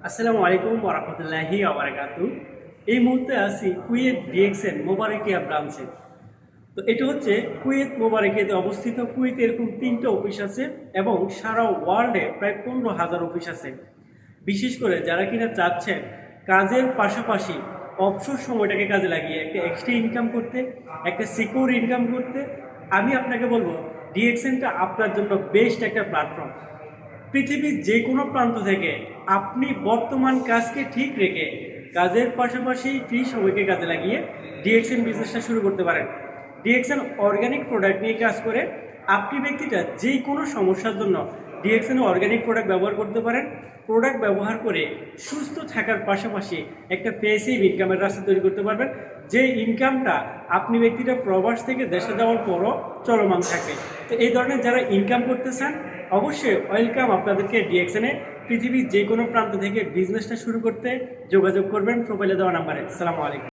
আসসালামু আলাইকুম ওয়া রাহমাতুল্লাহি ওয়া বারাকাতুহু। এই মুহূর্তে আছি কুয়েত ডিএক্সএন মোবারকিয়া ব্রাঞ্চে। তো এটা হচ্ছে কুয়েত মোবারকিয়াতে অবস্থিত। কুয়েতে এরকম ৩টা অফিস আছে এবং সারা ওয়ার্ল্ডে প্রায় ১৫,০০০ অফিস আছে। বিশেষ করে যারা কিনা চাচ্ছেন কাজের পাশাপাশি অবসর সময়টাকে কাজে লাগিয়ে একটা এক্সট্রা ইনকাম করতে, একটা সিকিউর ইনকাম করতে, আমি আপনাকে বলবো ডিএক্সএনটা আপনার জন্য বেস্ট একটা প্ল্যাটফর্ম। পৃথিবীর যে কোনো প্রান্ত থেকে আপনি বর্তমান কাজকে ঠিক রেখে কাজের পাশাপাশি ফ্রি সময়কে কাজে লাগিয়ে ডিএক্সএন বিজনেসটা শুরু করতে পারেন। ডিএক্সএন অর্গানিক প্রোডাক্ট নিয়ে কাজ করে। আপনি ব্যক্তিটা যে কোনো সমস্যার জন্য ডিএক্সএন অর্গানিক প্রোডাক্ট ব্যবহার করতে পারেন। প্রোডাক্ট ব্যবহার করে সুস্থ থাকার পাশাপাশি একটা প্যাসিভ ইনকামের রাস্তা তৈরি করতে পারবেন, যে ইনকামটা আপনি ব্যক্তিটা প্রবাস থেকে দেশে যাওয়ার পরও চলমান থাকে। তো এই ধরনের যারা ইনকাম করতে চান অবশ্যই ওয়েলকাম আপনাদেরকে ডিএক্সএনে। পৃথিবীর যে কোনো প্রান্ত থেকে বিজনেসটা শুরু করতে যোগাযোগ করবেন প্রোফাইলে দেওয়া নাম্বারে। আসসালামু আলাইকুম।